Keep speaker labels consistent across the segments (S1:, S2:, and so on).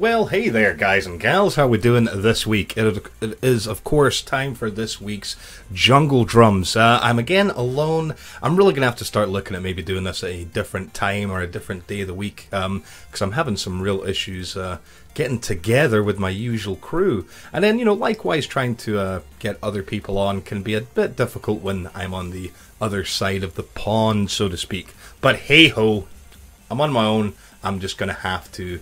S1: Well, hey there, guys and gals. How we doing this week? It is, of course, time for this week's Jungle Drums. I'm again alone. I'm really going to have to start looking at maybe doing this at a different time or a different day of the week, because I'm having some real issues getting together with my usual crew. And then, likewise, trying to get other people on can be a bit difficult when I'm on the other side of the pond, so to speak. But hey-ho, I'm on my own. I'm just going to have to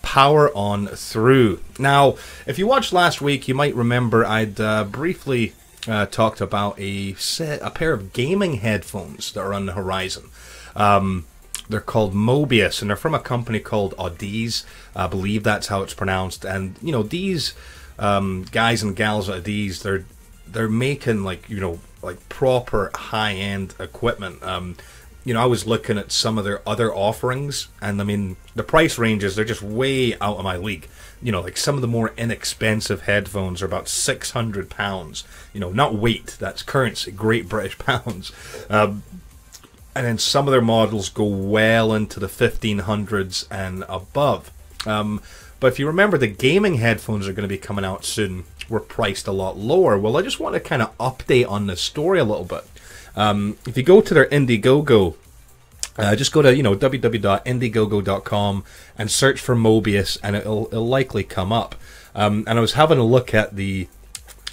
S1: power on through. Now, if you watched last week, you might remember I'd briefly talked about a pair of gaming headphones that are on the horizon. They're called Mobius, and they're from a company called Thieves. I believe that's how it's pronounced. And these guys and gals at Thieves, they're making like proper high-end equipment. I was looking at some of their other offerings, and I mean, the price ranges, they're just way out of my league. Like some of the more inexpensive headphones are about £600. Not weight, that's currency, Great British pounds. And then some of their models go well into the 1500s and above. But if you remember, the gaming headphones are going to be coming out soon. Were priced a lot lower. Well, I just want to kind of update on this story a little bit. If you go to their Indiegogo, just go to www.indiegogo.com and search for Mobius, and it'll likely come up. And I was having a look at the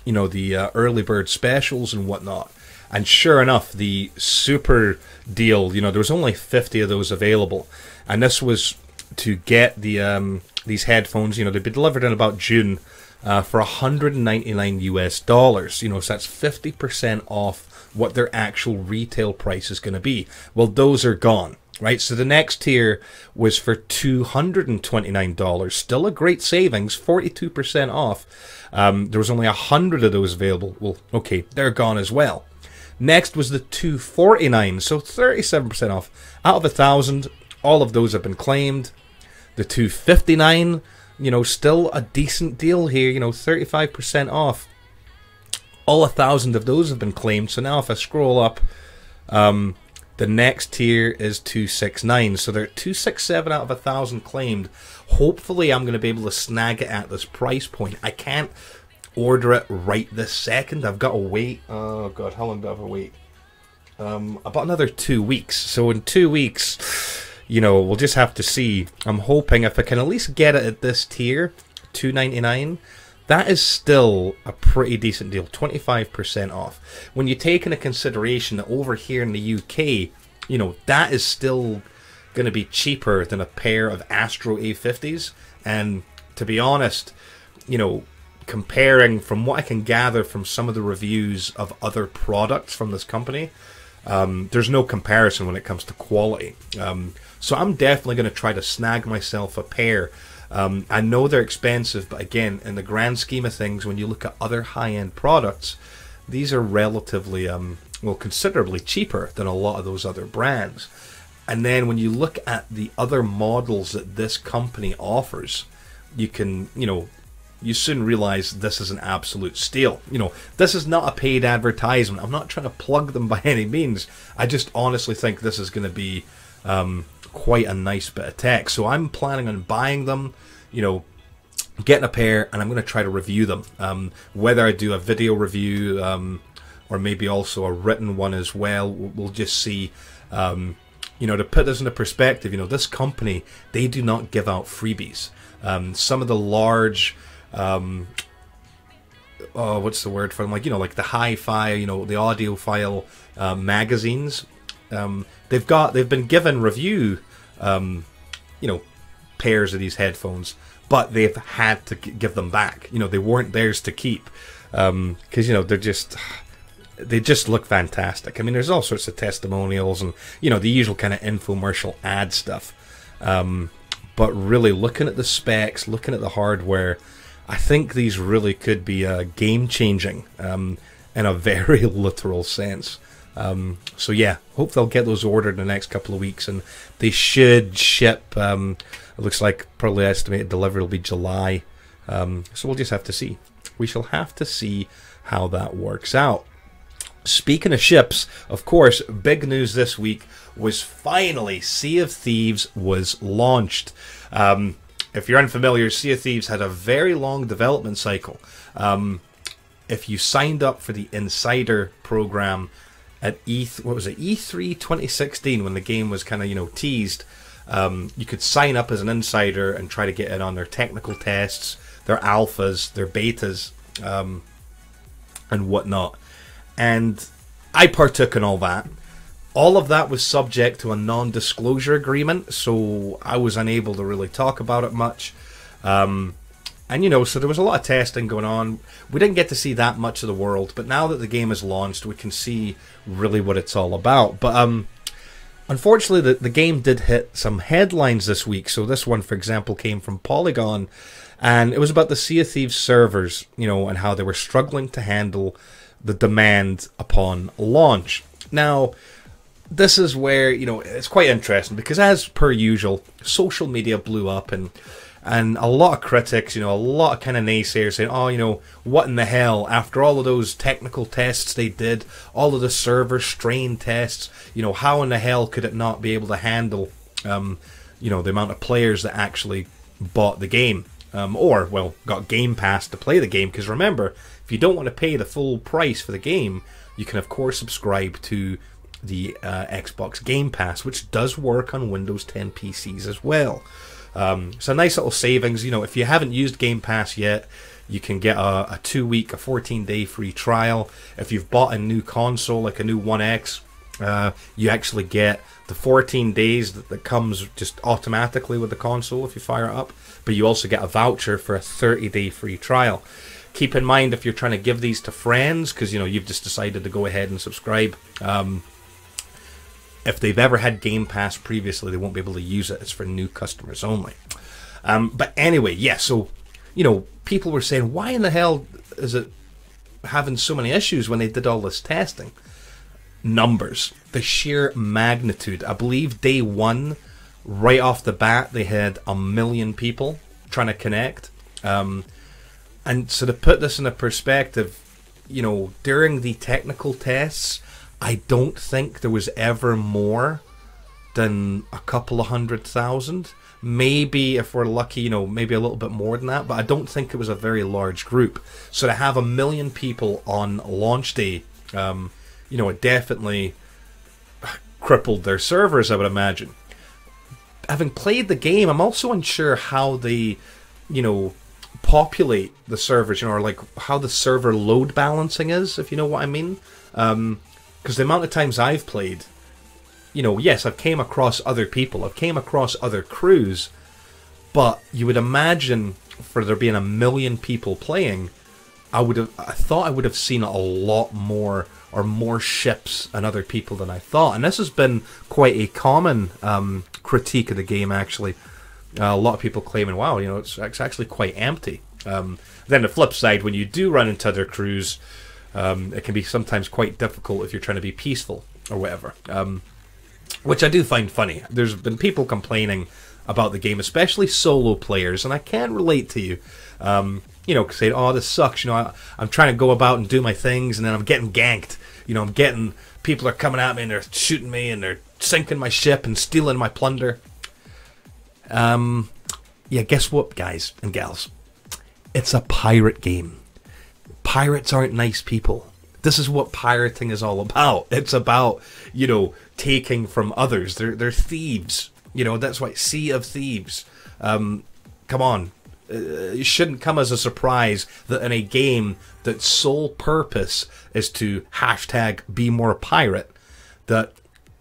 S1: early bird specials and whatnot, and sure enough, the super deal, there was only 50 of those available, and this was to get the these headphones. They'd be delivered in about June for $199 US. So that's 50% off what their actual retail price is going to be. Well, those are gone, right? So the next tier was for $229. Still a great savings, 42% off. There was only 100 of those available. Well, okay, they're gone as well. Next was the $249, so 37% off. Out of 1,000, all of those have been claimed. The $259, still a decent deal here, 35% off. All 1,000 of those have been claimed. So now if I scroll up, the next tier is $269. So they're at $267 out of 1,000 claimed. Hopefully I'm going to be able to snag it at this price point. I can't order it right this second. I've got to wait. Oh god, how long do I have to wait? About another 2 weeks. So in 2 weeks, we'll just have to see. I'm hoping if I can at least get it at this tier, $299. That is still a pretty decent deal, 25% off. When you take into consideration that over here in the UK, that is still going to be cheaper than a pair of Astro A50s. And to be honest, comparing from what I can gather from some of the reviews of other products from this company, there's no comparison when it comes to quality. So I'm definitely going to try to snag myself a pair. I know they're expensive, but again, in the grand scheme of things, when you look at other high-end products, these are relatively, considerably cheaper than a lot of those other brands. And then when you look at the other models that this company offers, you can, you soon realize this is an absolute steal. This is not a paid advertisement. I'm not trying to plug them by any means. I just honestly think this is going to be quite a nice bit of tech. So I'm planning on buying them, getting a pair, and I'm going to try to review them. Whether I do a video review or maybe also a written one as well, we'll just see. To put this into perspective, this company, they do not give out freebies. Some of the large, what's the word for them? Like the hi-fi, the audiophile magazines. They've been given review, pairs of these headphones, but they've had to give them back. They weren't theirs to keep, because they just look fantastic. I mean, there's all sorts of testimonials and the usual kind of infomercial ad stuff. But really, looking at the specs, looking at the hardware, I think these really could be game changing in a very literal sense. So yeah, hope they'll get those ordered in the next couple of weeks, and they should ship. It looks like probably estimated delivery will be July. So we'll just have to see. We shall have to see how that works out. Speaking of ships, of course, big news this week was finally Sea of Thieves was launched. if you're unfamiliar, Sea of Thieves had a very long development cycle. If you signed up for the Insider program at E3 2016, when the game was kind of, you know, teased, you could sign up as an insider and try to get in on their technical tests, their alphas, their betas, and whatnot. And I partook in all that. All of that was subject to a non-disclosure agreement, so I was unable to really talk about it much. And, you know, so there was a lot of testing going on. We didn't get to see that much of the world, but now that the game is launched, we can see really what it's all about. But unfortunately, the game did hit some headlines this week. So this one, for example, came from Polygon, and it was about the Sea of Thieves servers, you know, and how they were struggling to handle the demand upon launch. Now, this is where, you know, it's quite interesting because, as per usual, social media blew up, and a lot of critics, you know, a lot of kind of naysayers saying, oh, you know, what in the hell, after all of those technical tests they did, all of the server strain tests, you know, how in the hell could it not be able to handle, you know, the amount of players that actually bought the game, or, well, got Game Pass to play the game? Because remember, if you don't want to pay the full price for the game, you can, of course, subscribe to the Xbox Game Pass, which does work on Windows 10 PCs as well. So nice little savings. You know, if you haven't used Game Pass yet, you can get a 2-week, a 14-day free trial. If you've bought a new console, like a new One X, you actually get the 14 days that comes just automatically with the console if you fire it up. But you also get a voucher for a 30-day free trial. Keep in mind, if you're trying to give these to friends, because, you know, you've just decided to go ahead and subscribe, if they've ever had Game Pass previously, they won't be able to use it. It's for new customers only. But anyway, yeah, so, you know, people were saying, why in the hell is it having so many issues when they did all this testing? Numbers. The sheer magnitude. I believe day one, right off the bat, they had 1 million people trying to connect. And so to put this in a perspective, you know, during the technical tests, I don't think there was ever more than a couple of 100,000. Maybe, if we're lucky, you know, maybe a little bit more than that, but I don't think it was a very large group. So to have 1 million people on launch day, you know, it definitely crippled their servers, I would imagine. Having played the game, I'm also unsure how they, you know, populate the servers, you know, or like how the server load balancing is, if you know what I mean. Because the amount of times I've played, you know, yes, I've came across other people, I've came across other crews, but you would imagine for there being 1 million people playing, I thought I would have seen a lot more, or more ships and other people than I thought. And this has been quite a common critique of the game, actually. A lot of people claiming, wow, you know, it's actually quite empty. Then the flip side, when you do run into other crews, it can be sometimes quite difficult if you're trying to be peaceful or whatever, which I do find funny. There's been people complaining about the game, especially solo players, and I can relate to you. You know, saying, "Oh, this sucks." You know, I'm trying to go about and do my things, and then I'm getting ganked. You know, people are coming at me and they're shooting me and they're sinking my ship and stealing my plunder. Yeah, guess what, guys and gals? It's a pirate game. Pirates aren't nice people. This is what pirating is all about. It's about, you know, taking from others. They're thieves. You know, that's why Sea of Thieves. Come on. It shouldn't come as a surprise that in a game that's sole purpose is to hashtag be more pirate, that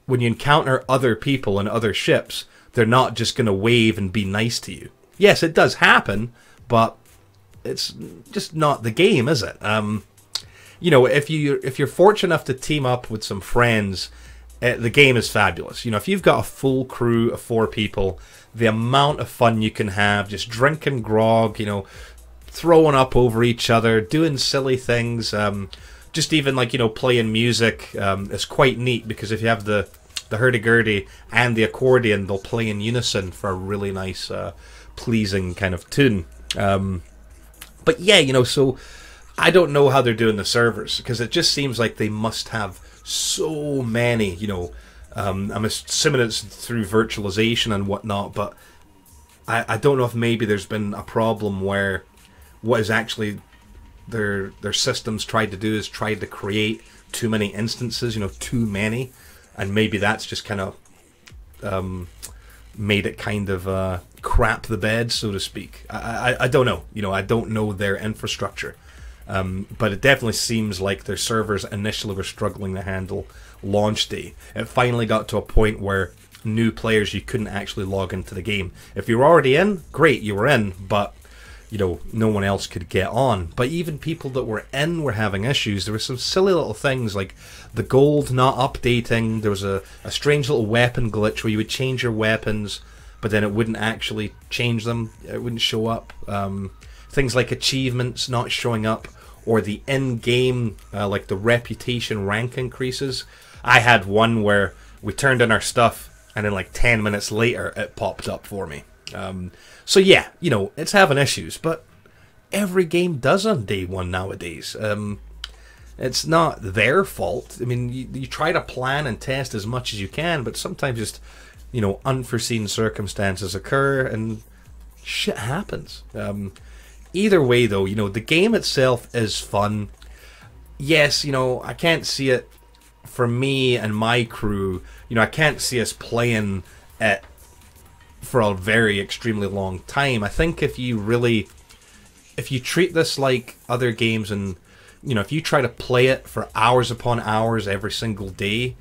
S1: when you encounter other people and other ships, they're not just going to wave and be nice to you. Yes, it does happen, but it's just not the game, is it? You know, if you're fortunate enough to team up with some friends, the game is fabulous. You know, if you've got a full crew of 4 people, the amount of fun you can have, just drinking grog, you know, throwing up over each other, doing silly things, just even like, you know, playing music, is quite neat, because if you have the hurdy-gurdy and the accordion, they'll play in unison for a really nice, pleasing kind of tune. But yeah, you know, so I don't know how they're doing the servers, because it just seems like they must have so many, you know. I'm assuming it's through virtualization and whatnot, but I don't know if maybe there's been a problem where what is actually their systems tried to do is tried to create too many instances, too many, and maybe that's just kind of made it kind of crap the bed, so to speak. I don't know. I don't know their infrastructure. But it definitely seems like their servers initially were struggling to handle launch day. It finally got to a point where new players, you couldn't actually log into the game. If you were already in, great, you were in, but no one else could get on. But even people that were in were having issues. There were some silly little things like the gold not updating. There was a strange little weapon glitch where you would change your weapons, but then it wouldn't actually change them. It wouldn't show up. Things like achievements not showing up, or the in-game, like the reputation rank increases. I had one where we turned in our stuff, and then like 10 minutes later, it popped up for me. So yeah, it's having issues, but every game does on day one nowadays. It's not their fault. I mean, you try to plan and test as much as you can, but sometimes just, unforeseen circumstances occur, and shit happens. Either way, though, the game itself is fun. Yes, I can't see it for me and my crew. I can't see us playing it for a very extremely long time. I think if you treat this like other games, and if you try to play it for hours upon hours every single day,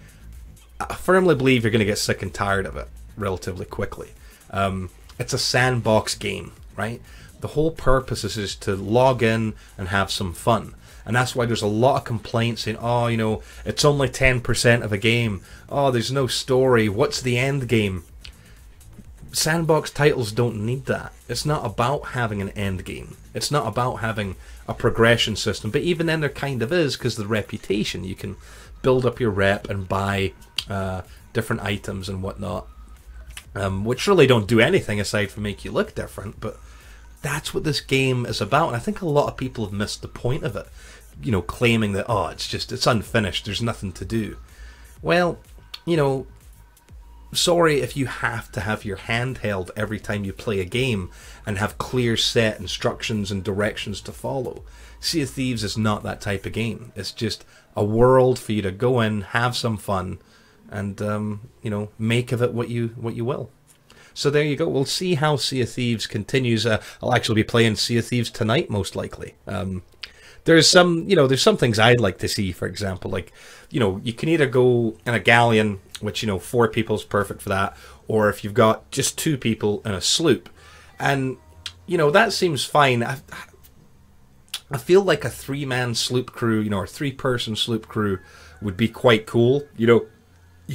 S1: I firmly believe you're going to get sick and tired of it relatively quickly. It's a sandbox game, right? The whole purpose is just to log in and have some fun. And that's why there's a lot of complaints saying, oh, it's only 10% of a game. Oh, there's no story. What's the end game? Sandbox titles don't need that. It's not about having an end game. It's not about having a progression system. But even then there kind of is, because of the reputation. You can build up your rep and buy different items and whatnot, which really don't do anything aside from make you look different. But that's what this game is about, and I think a lot of people have missed the point of it, claiming that, it's unfinished, there's nothing to do. Well, sorry if you have to have your hand held every time you play a game and have clear set instructions and directions to follow. Sea of Thieves is not that type of game. It's just a world for you to go in, have some fun, and make of it what you will. So there you go. We'll see how Sea of Thieves continues. I'll actually be playing Sea of Thieves tonight, most likely. There's some things I'd like to see. For example, like, you can either go in a galleon, which 4 people is perfect for that, or if you've got just 2 people in a sloop, and that seems fine. I feel like a 3-man sloop crew, or 3-person sloop crew would be quite cool. You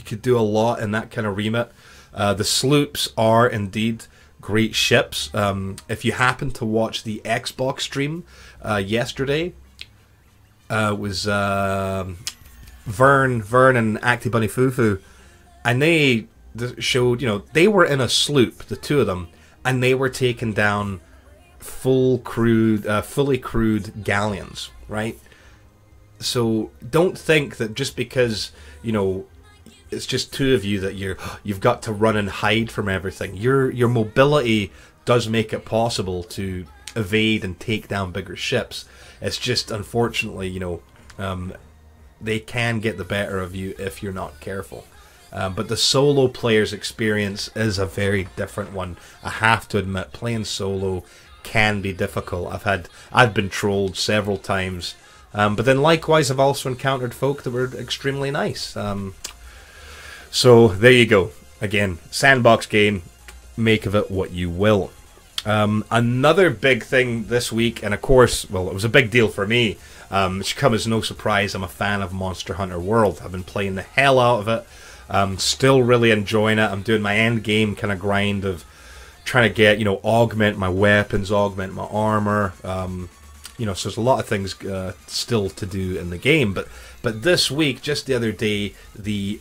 S1: could do a lot in that kind of remit. The sloops are indeed great ships. If you happen to watch the Xbox stream yesterday, it was Vern and Acty Bunny Fufu, and they showed, they were in a sloop, the 2 of them, and they were taking down fully crewed galleons, right? So don't think that just because, it's just 2 of you that you've got to run and hide from everything. Your mobility does make it possible to evade and take down bigger ships. It's just, unfortunately, they can get the better of you if you're not careful. But the solo player's experience is a very different one. I have to admit, playing solo can be difficult. I've been trolled several times, but then likewise I've also encountered folk that were extremely nice. So there you go. Again, sandbox game, make of it what you will. Another big thing this week, and of course, well, it was a big deal for me. It should come as no surprise, I'm a fan of Monster Hunter World. I've been playing the hell out of it. Still really enjoying it. I'm doing my end game kind of grind of trying to get, augment my weapons, augment my armor. So there's a lot of things still to do in the game. But this week, just the other day, the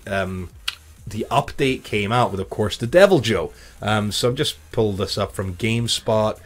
S1: update came out with, of course, the Devil Joe. So I've just pulled this up from GameSpot.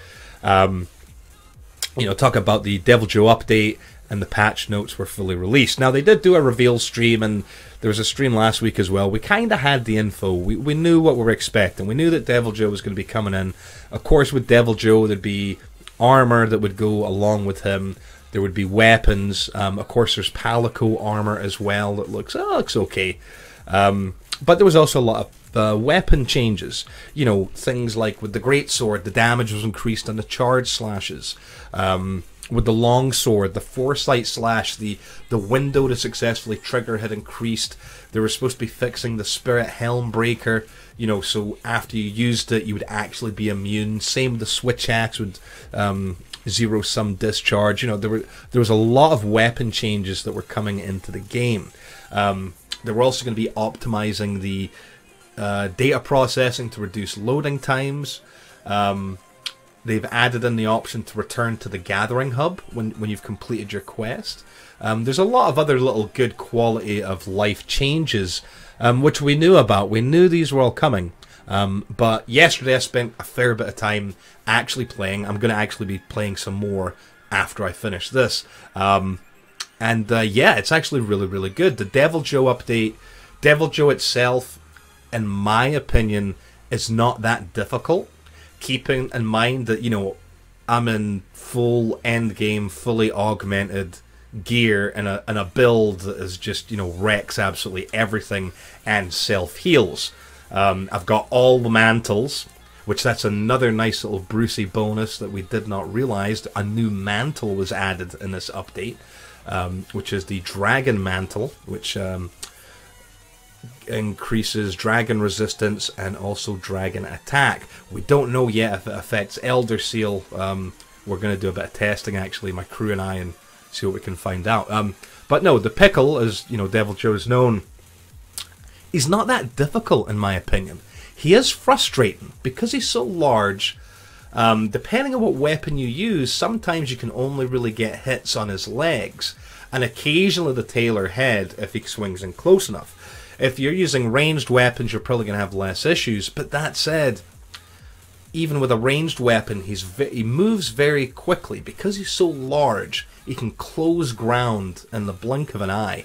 S1: Talk about the Devil Joe update. and the patch notes were fully released. Now, they did do a reveal stream, and there was a stream last week as well. We kind of had the info. We knew what we were expecting. We knew that Devil Joe was going to be coming in. Of course, with Devil Joe, there'd be armor that would go along with him. There would be weapons. Of course, there's Palico armor as well that looks okay. But there was also a lot of weapon changes. You know, things like with the greatsword, the damage was increased on the charge slashes. With the long sword, the foresight slash, the window to successfully trigger had increased. They were supposed to be fixing the spirit helm breaker, you know, so after you used it, you would actually be immune. Same with the switch axe with zero sum discharge. You know, there was a lot of weapon changes that were coming into the game. They were also going to be optimizing the data processing to reduce loading times. They've added in the option to return to the gathering hub when you've completed your quest. There's a lot of other little good quality of life changes, which we knew about. We knew these were all coming. But yesterday I spent a fair bit of time actually playing. I'm going to actually be playing some more after I finish this. Yeah, it's actually really, really good. The Devil Joe update, Devil Joe itself, in my opinion, is not that difficult. Keeping in mind that, you know, I'm in full endgame, fully augmented gear and a build that is just, you know, wrecks absolutely everything and self-heals. I've got all the mantles, which that's another nice little Brucey bonus that we did not realize. A new mantle was added in this update, which is the Dragon Mantle, which increases dragon resistance and also dragon attack. We don't know yet if it affects Elder Seal. We're going to do a bit of testing, actually, my crew and I, and see what we can find out. But no, the Pickle, as you know, Devil Joe is known, he's not that difficult in my opinion. He is frustrating because he's so large. Depending on what weapon you use, sometimes you can only really get hits on his legs, and occasionally the tail or head if he swings in close enough. If you're using ranged weapons, you're probably going to have less issues. But that said, even with a ranged weapon, he moves very quickly. Because he's so large, he can close ground in the blink of an eye.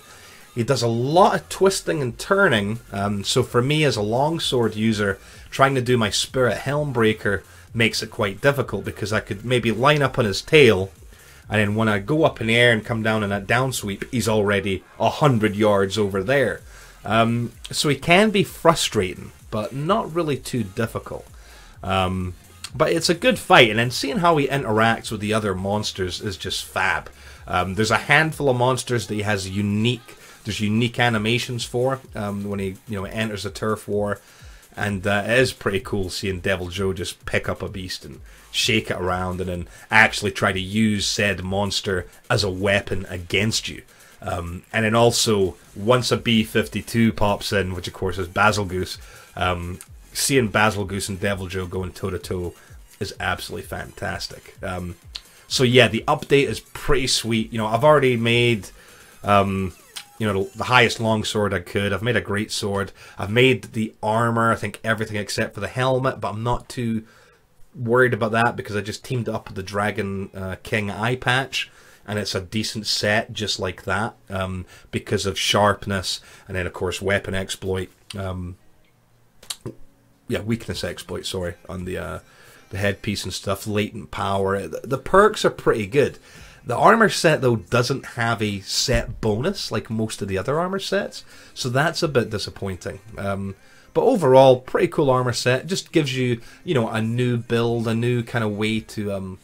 S1: He does a lot of twisting and turning. So for me, as a longsword user, trying to do my Spirit Helm Breaker makes it quite difficult. Because I could maybe line up on his tail, and then when I go up in the air and come down in that down sweep, he's already 100 yards over there. So he can be frustrating, but not really too difficult. But it's a good fight, and then seeing how he interacts with the other monsters is just fab. There's a handful of monsters that he has unique animations for when he enters the turf war, and it is pretty cool seeing Devil Joe just pick up a beast and shake it around, and then actually try to use said monster as a weapon against you. And then also, once a B-52 pops in, which of course is Basil Goose, seeing Basil Goose and Devil Joe going toe-to-toe is absolutely fantastic. So yeah, the update is pretty sweet. You know, I've already made, the highest longsword I could. I've made a great sword. I've made the armor, I think everything except for the helmet, but I'm not too worried about that because I just teamed up with the Dragon King eye patch. And it's a decent set just like that, because of sharpness, and then of course weapon exploit, weakness exploit, sorry, on the headpiece and stuff, latent power. The perks are pretty good. The armor set though doesn't have a set bonus like most of the other armor sets, so that's a bit disappointing. But overall, pretty cool armor set. Just gives you, a new build, a new kind of way to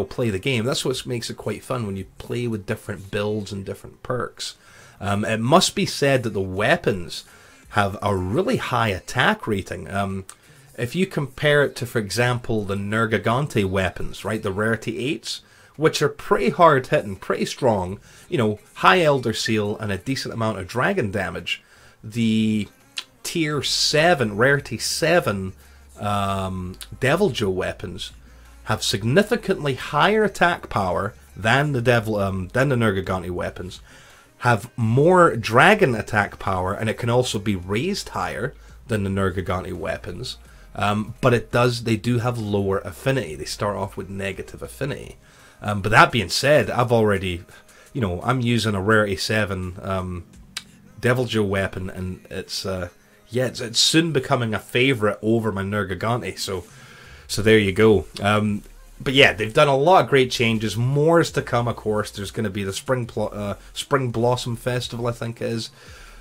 S1: play the game. That's what makes it quite fun when you play with different builds and different perks. It must be said that the weapons have a really high attack rating. If you compare it to, for example, the Nergigante weapons, right, the Rarity 8s, which are pretty hard hitting, pretty strong, high Elder Seal and a decent amount of dragon damage, the Tier 7, Rarity 7 Devil Joe weapons have significantly higher attack power than the Nergigante weapons, have more dragon attack power, and it can also be raised higher than the Nergigante weapons. but they do have lower affinity. They start off with negative affinity. But that being said, I've already, I'm using a Rarity 7 Devil Joe weapon, and it's soon becoming a favourite over my Nergigante, so there you go. But yeah, they've done a lot of great changes. More is to come, of course. There's going to be the Spring Blossom Festival, I think it is,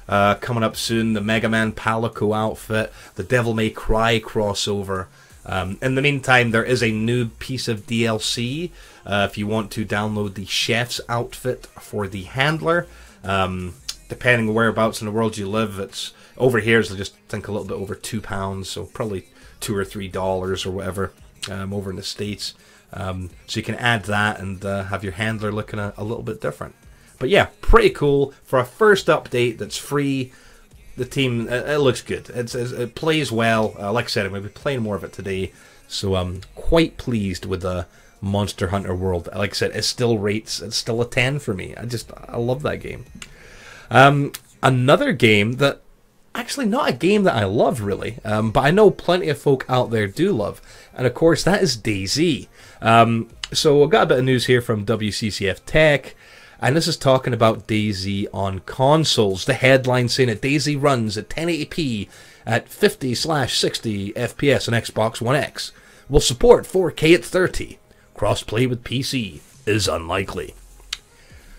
S1: coming up soon. The Mega Man Palico outfit, the Devil May Cry crossover. In the meantime, there is a new piece of DLC if you want to download the Chef's outfit for the Handler. Depending on whereabouts in the world you live, it's over here is just think a little bit over £2, so probably $2 or $3 or whatever over in the States. So you can add that and have your handler looking a little bit different. But yeah, pretty cool for a first update that's free. The team, it looks good. It plays well. Like I said, I'm going to be playing more of it today, so I'm quite pleased with the Monster Hunter World. Like I said, it's still a 10 for me. I love that game. Another game that, actually not a game that I love really, but I know plenty of folk out there do love, and of course that is DayZ. So I got a bit of news here from WCCF Tech, and this is talking about DayZ on consoles. The headline saying that DayZ runs at 1080p at 50/60 FPS on Xbox One X. Will support 4K at 30. Crossplay with PC is unlikely.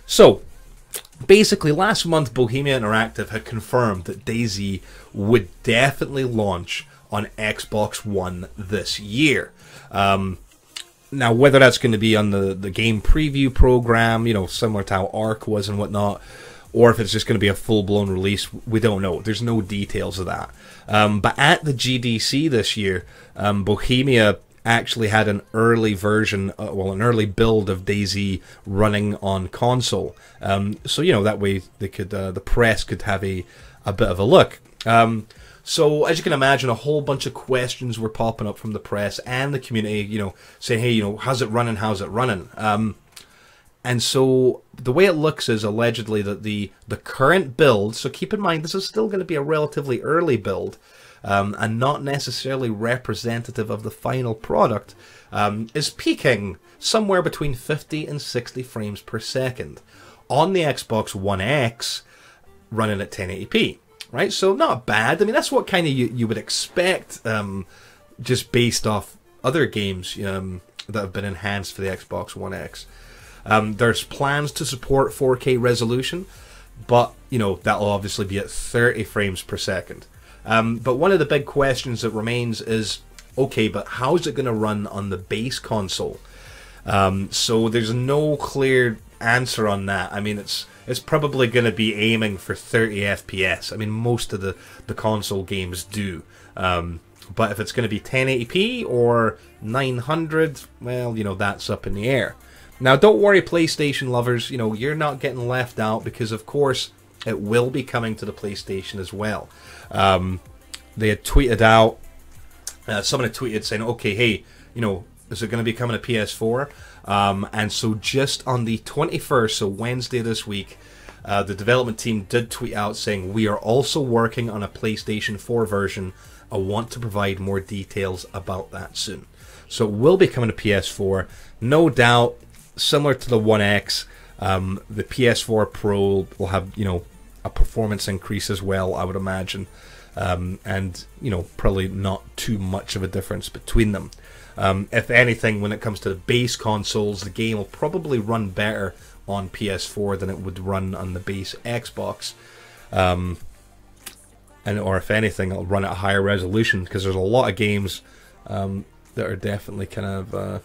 S1: So, basically, last month, Bohemia Interactive had confirmed that DayZ would definitely launch on Xbox One this year. Now, whether that's going to be on the game preview program, similar to how Ark was and whatnot, or if it's just going to be a full-blown release, we don't know. There's no details of that. But at the GDC this year, Bohemia actually had an early version, an early build of DayZ running on console. So that way they could, the press could have a bit of a look. So as you can imagine, a whole bunch of questions were popping up from the press and the community, saying, hey, how's it running? How's it running? And so the way it looks is allegedly that the current build, so keep in mind this is still going to be a relatively early build, and not necessarily representative of the final product, is peaking somewhere between 50 and 60 frames per second on the Xbox One X, running at 1080p, right? So not bad. I mean, that's what kind of you would expect, just based off other games that have been enhanced for the Xbox One X. There's plans to support 4K resolution, but that'll obviously be at 30 frames per second. But one of the big questions that remains is, okay, but how's it going to run on the base console? So there's no clear answer on that. I mean, it's probably going to be aiming for 30 FPS. I mean, most of the console games do. But if it's going to be 1080p or 900, well, that's up in the air. Now, don't worry, PlayStation lovers, you're not getting left out, because, of course, it will be coming to the PlayStation as well. They had tweeted out, someone had tweeted saying, okay, hey, is it going to be coming to PS4? And so just on the 21st, so Wednesday this week, the development team did tweet out saying, we are also working on a PlayStation 4 version. I want to provide more details about that soon. So it will be coming to PS4, no doubt. Similar to the One X, the PS4 Pro will have, a performance increase as well, I would imagine. And, probably not too much of a difference between them. If anything, when it comes to the base consoles, the game will probably run better on PS4 than it would run on the base Xbox. Or if anything, it'll run at a higher resolution, because there's a lot of games that are definitely kind of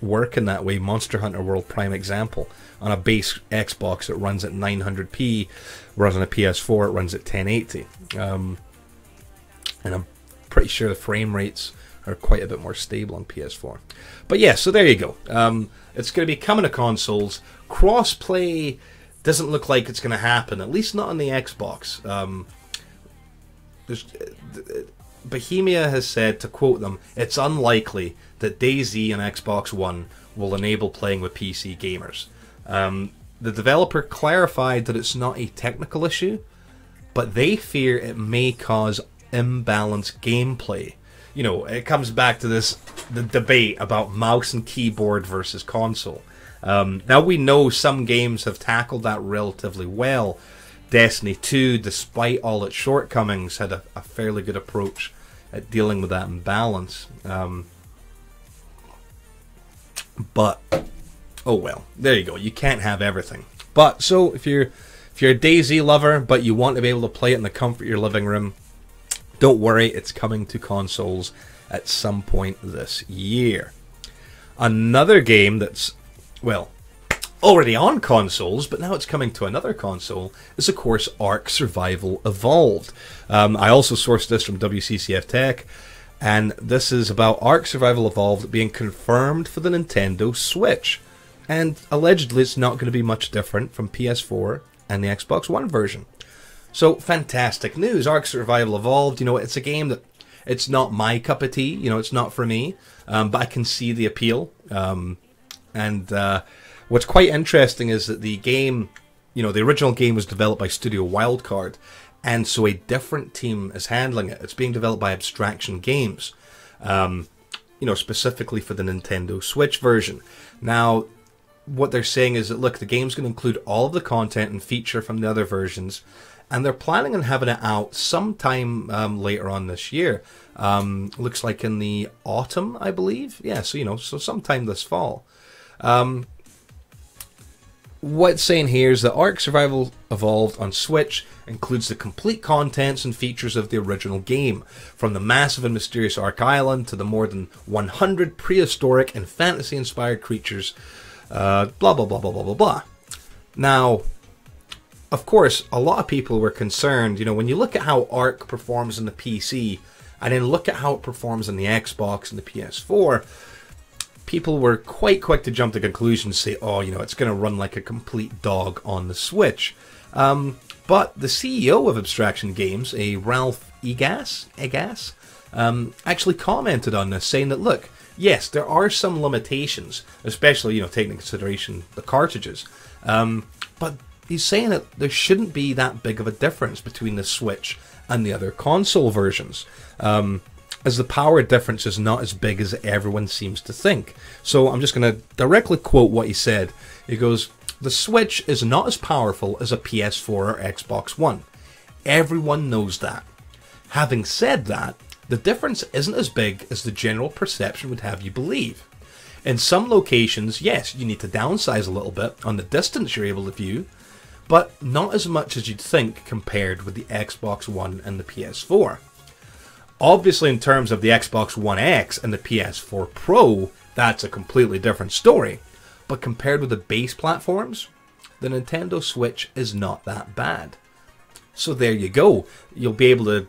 S1: working that way. Monster Hunter World, prime example. On a base Xbox, it runs at 900p, whereas on a PS4, it runs at 1080. And I'm pretty sure the frame rates are quite a bit more stable on PS4. But yeah, so there you go. It's going to be coming to consoles. Crossplay doesn't look like it's going to happen, at least not on the Xbox. Bohemia has said, to quote them, it's unlikely that DayZ on Xbox One will enable playing with PC gamers. The developer clarified that it's not a technical issue, but they fear it may cause imbalanced gameplay. you know, it comes back to the debate about mouse and keyboard versus console. Now we know some games have tackled that relatively well. Destiny 2, despite all its shortcomings, had a fairly good approach at dealing with that imbalance. But oh well, there you go. You can't have everything. But so if you're a DayZ lover, but you want to be able to play it in the comfort of your living room, don't worry, it's coming to consoles at some point this year. Another game that's, well, already on consoles, but now it's coming to another console, is of course Ark Survival Evolved. I also sourced this from WCCF Tech, and this is about Ark Survival Evolved being confirmed for the Nintendo Switch. And allegedly it's not going to be much different from PS4 and the Xbox One version. So, fantastic news. Ark Survival Evolved, you know, it's a game that, it's not my cup of tea, you know, it's not for me, but I can see the appeal. What's quite interesting is that the game, you know, the original game was developed by Studio Wildcard, and so a different team is handling it. It's being developed by Abstraction Games, you know, specifically for the Nintendo Switch version. Now, what they're saying is that, look, the game's going to include all of the content and feature from the other versions, and they're planning on having it out sometime later on this year. Looks like in the autumn, I believe. Yeah, so, you know, so sometime this fall. What's saying here is that Ark Survival Evolved on Switch includes the complete contents and features of the original game, from the massive and mysterious Ark Island to the more than 100 prehistoric and fantasy-inspired creatures, blah, blah, blah, blah, blah, blah, blah. Now, of course, a lot of people were concerned, you know, when you look at how Ark performs on the PC, and then look at how it performs on the Xbox and the PS4, people were quite quick to jump to conclusions, say, oh, you know, it's going to run like a complete dog on the Switch. But the CEO of Abstraction Games, a Ralph Egas, actually commented on this, saying that, look, yes, there are some limitations, especially, you know, taking into consideration the cartridges. But he's saying that there shouldn't be that big of a difference between the Switch and the other console versions, as the power difference is not as big as everyone seems to think. So I'm just going to directly quote what he said. He goes, "The Switch is not as powerful as a PS4 or Xbox One. Everyone knows that. Having said that, the difference isn't as big as the general perception would have you believe. In some locations, yes, you need to downsize a little bit on the distance you're able to view, but not as much as you'd think compared with the Xbox One and the PS4. Obviously, in terms of the Xbox One X and the PS4 Pro, that's a completely different story. But compared with the base platforms, the Nintendo Switch is not that bad." So there you go. You'll be able to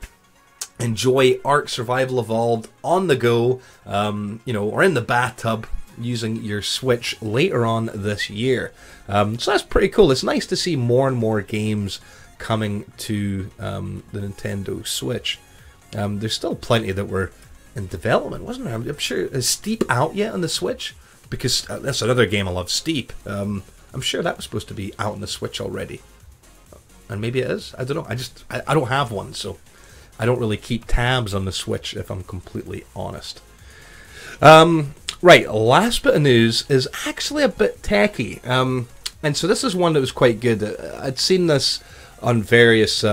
S1: enjoy Ark Survival Evolved on the go, you know, or in the bathtub using your Switch later on this year. So that's pretty cool. It's nice to see more and more games coming to the Nintendo Switch. There's still plenty that were in development, wasn't there? I'm sure, is Steep out yet on the Switch? Because that's another game I love, Steep. I'm sure that was supposed to be out on the Switch already. And maybe it is. I don't know. I don't have one, so I don't really keep tabs on the Switch, if I'm completely honest. Right, last bit of news is actually a bit techy. And so this is one that was quite good. I'd seen this on various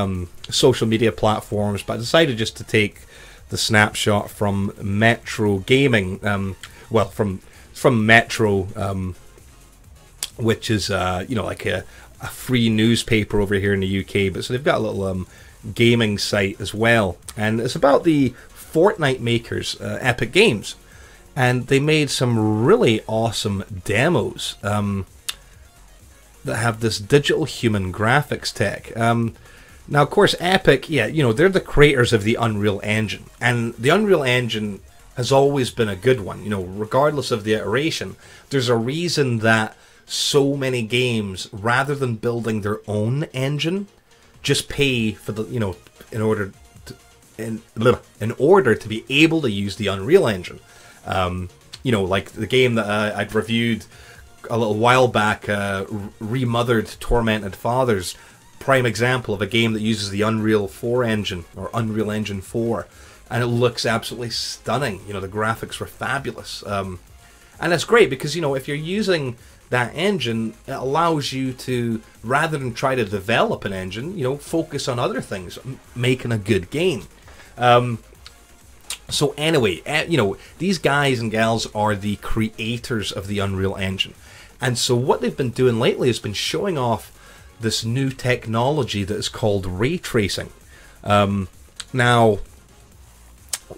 S1: social media platforms, but I decided just to take the snapshot from Metro Gaming. Well, from Metro, which is you know, like a free newspaper over here in the UK. But so they've got a little gaming site as well, and it's about the Fortnite makers, Epic Games, and they made some really awesome demos that have this digital human graphics tech. Now, of course, Epic, yeah, you know, they're the creators of the Unreal Engine, and the Unreal Engine has always been a good one. You know, regardless of the iteration, there's a reason that so many games, rather than building their own engine, just pay for the, you know, in order to be able to use the Unreal Engine. You know, like the game that I'd reviewed a little while back, Remothered Tormented Fathers, prime example of a game that uses the Unreal 4 engine, or Unreal Engine 4, and it looks absolutely stunning. You know, the graphics were fabulous. And it's great because, you know, if you're using that engine, it allows you to, rather than try to develop an engine, you know, focus on other things, making a good game. So anyway, you know, these guys and gals are the creators of the Unreal Engine. And so what they've been doing lately has been showing off this new technology that is called ray tracing. Now,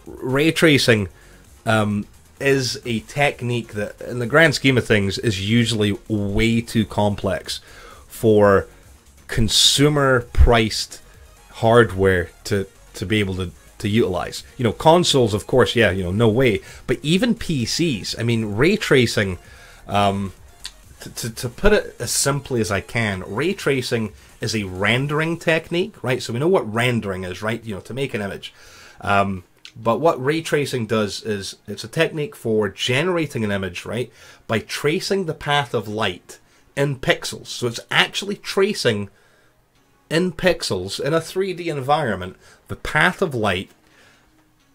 S1: ray tracing is a technique that, in the grand scheme of things, is usually way too complex for consumer-priced hardware to be able to utilize. You know, consoles, of course, yeah, you know, no way. But even PCs, I mean, ray tracing, to put it as simply as I can, ray tracing is a rendering technique, right? So we know what rendering is, right? You know, to make an image. But what ray tracing does is it's a technique for generating an image, right, by tracing the path of light in pixels. So it's actually tracing in pixels in a 3D environment the path of light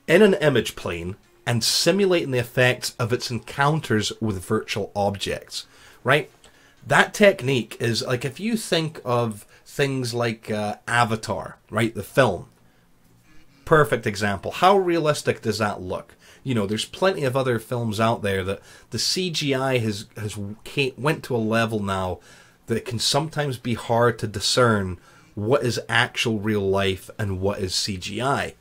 S1: in an image plane and simulating the effects of its encounters with virtual objects, right? That technique is like, if you think of things like Avatar, right, the film. Perfect example. How realistic does that look? You know, there's plenty of other films out there that the CGI has went to a level now that it can sometimes be hard to discern what is actual real life and what is CGI.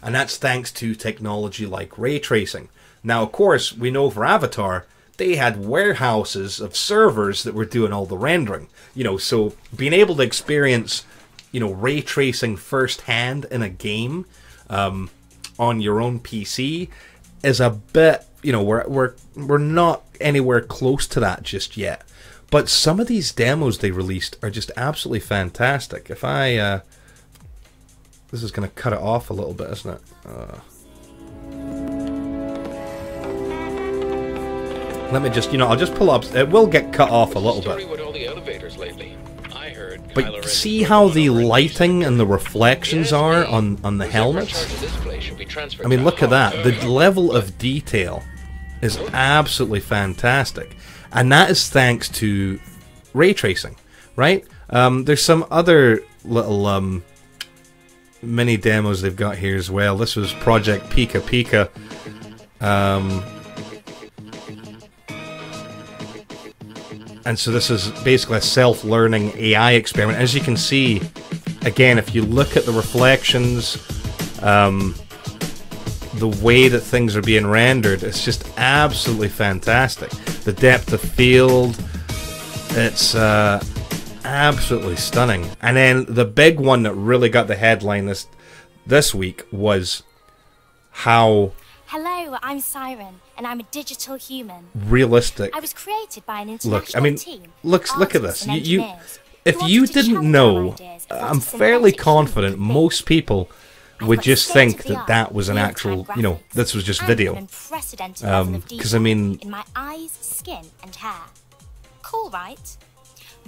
S1: And that's thanks to technology like ray tracing. Now, of course, we know for Avatar, they had warehouses of servers that were doing all the rendering. You know, so being able to experience, you know, ray tracing firsthand in a game on your own PC is a bit, you know, we're not anywhere close to that just yet. But some of these demos they released are just absolutely fantastic. If I this is going to cut it off a little bit, isn't it? Let me just, you know, I'll just pull up. It will get cut off a little bit. But see how the lighting and the reflections are on the helmets? I mean, look at that. The level of detail is absolutely fantastic. And that is thanks to ray tracing, right? There's some other little mini demos they've got here as well. This was Project Pika Pika. And so this is basically a self-learning AI experiment. As you can see, again, if you look at the reflections, the way that things are being rendered, it's just absolutely fantastic. The depth of field, it's absolutely stunning. And then the big one that really got the headline this week was how...
S2: Hello, I'm Siren, and I'm a digital human.
S1: Realistic.
S2: I was created by an international team.
S1: Look at this. If you didn't know, I'm fairly confident most people would just think that that was an actual, you know, this was just video. Because I mean,
S2: in my eyes, skin, and hair. Cool, right?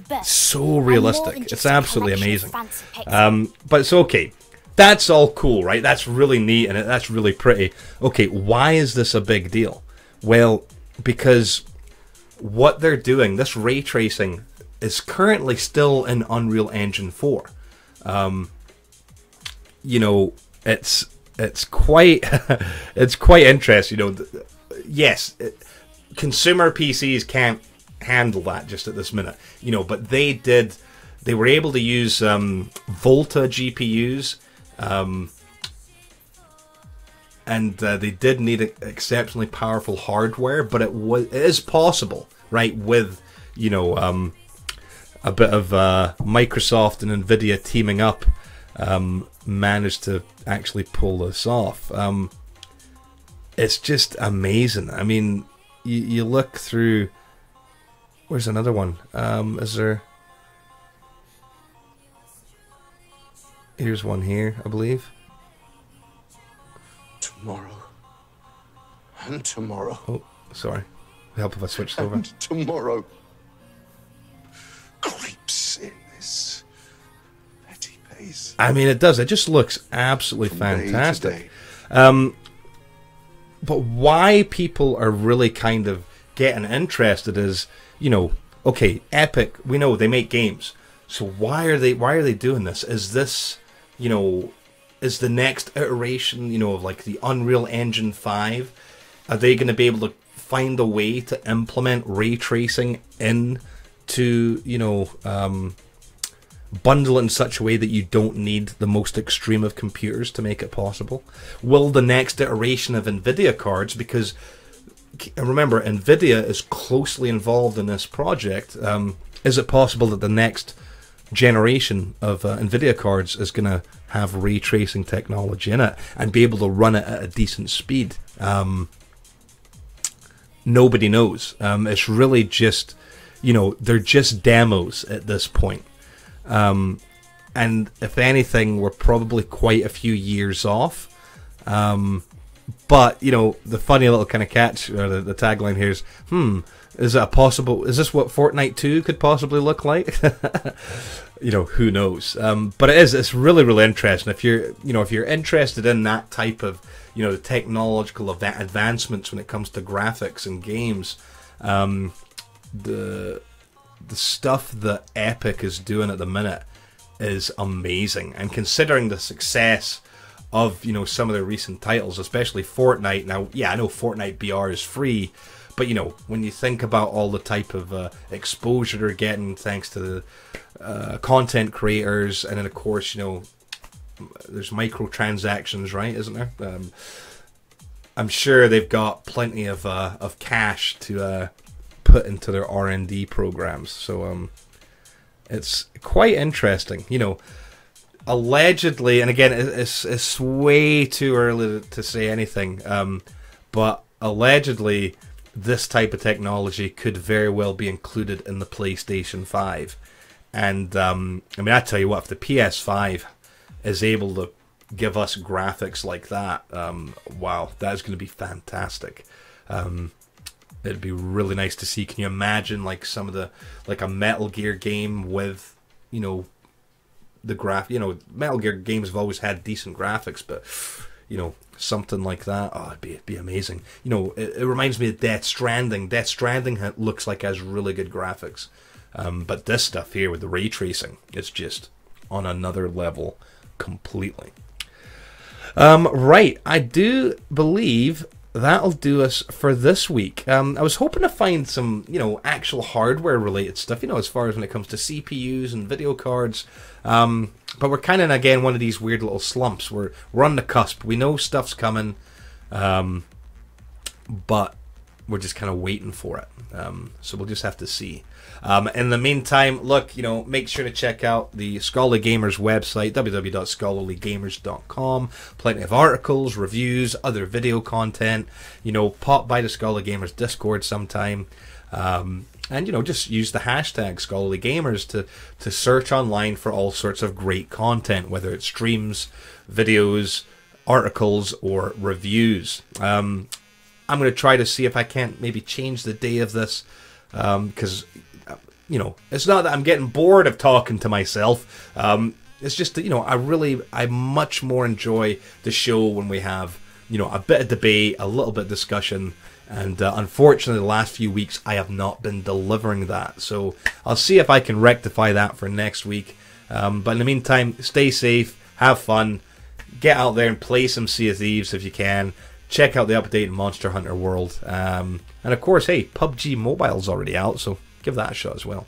S2: But
S1: so realistic. It's absolutely amazing. But it's okay. That's all cool, right? That's really neat and that's really pretty. Okay, why is this a big deal? Well, because what they're doing, this ray tracing, is currently still in Unreal Engine 4. You know, it's quite it's quite interesting. You know, yes, consumer PCs can't handle that just at this minute. You know, but they were able to use Volta GPUs. And they did need exceptionally powerful hardware, but it is possible, right? With, you know, a bit of Microsoft and Nvidia teaming up, managed to actually pull this off. It's just amazing. I mean, you look through. Where's another one? Is there? Here's one here, I believe.
S3: Tomorrow. And tomorrow.
S1: Oh, sorry. Help if I switched over.
S3: And tomorrow. Creeps in this petty pace.
S1: I mean, it does. It just looks absolutely fantastic. But why people are really kind of getting interested is, you know, okay, Epic, we know they make games. So why are they doing this? Is this, you know, is the next iteration, you know, of like the Unreal Engine 5, are they going to be able to find a way to implement ray tracing into, you know, bundle it in such a way that you don't need the most extreme of computers to make it possible? Will the next iteration of NVIDIA cards, because remember, NVIDIA is closely involved in this project, is it possible that the next generation of NVIDIA cards is going to have ray tracing technology in it and be able to run it at a decent speed? Nobody knows. It's really just, you know, they're just demos at this point. And if anything, we're probably quite a few years off. But, you know, the funny little kind of catch, or the tagline here is, is this what Fortnite 2 could possibly look like? You know, who knows? But it's really, really interesting. If you're interested in that type of, you know, the technological advancements when it comes to graphics and games, the stuff that Epic is doing at the minute is amazing. And considering the success of, you know, some of their recent titles, especially Fortnite. Now, yeah, I know Fortnite BR is free, but, you know, when you think about all the type of exposure they're getting thanks to the content creators, and then, of course, you know, there's microtransactions, right, isn't there? I'm sure they've got plenty of cash to put into their R&D programs. So it's quite interesting, you know. Allegedly, and again, it's way too early to say anything, but allegedly this type of technology could very well be included in the PlayStation 5. And I mean, I tell you what, if the PS5 is able to give us graphics like that, wow, that is going to be fantastic. It'd be really nice to see. Can you imagine like some of the, like a Metal Gear game with, you know, you know, Metal Gear games have always had decent graphics, but, you know, something like that, oh, it'd be amazing. You know, it reminds me of Death Stranding. Death Stranding looks like it has really good graphics, but this stuff here with the ray tracing, it's just on another level completely. Right, I do believe that'll do us for this week. I was hoping to find some, you know, actual hardware related stuff, you know, as far as when it comes to CPUs and video cards. But we're kind of, again, one of these weird little slumps. We're on the cusp. We know stuff's coming, but we're just kind of waiting for it. So we'll just have to see. In the meantime, look, you know, make sure to check out the Scholarly Gamers website, www.scholarlygamers.com. Plenty of articles, reviews, other video content. You know, pop by the Scholarly Gamers Discord sometime. And, you know, just use the hashtag Scholarly Gamers to search online for all sorts of great content, whether it's streams, videos, articles, or reviews. I'm going to try to see if I can't maybe change the day of this, because, you know, it's not that I'm getting bored of talking to myself. It's just that, you know, I much more enjoy the show when we have, you know, a bit of debate, a little bit of discussion. And unfortunately, the last few weeks, I have not been delivering that. So I'll see if I can rectify that for next week. But in the meantime, stay safe, have fun, get out there and play some Sea of Thieves if you can. Check out the updated Monster Hunter World. And of course, hey, PUBG Mobile's already out, so give that a shot as well.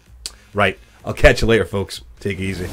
S1: Right, I'll catch you later, folks. Take it easy.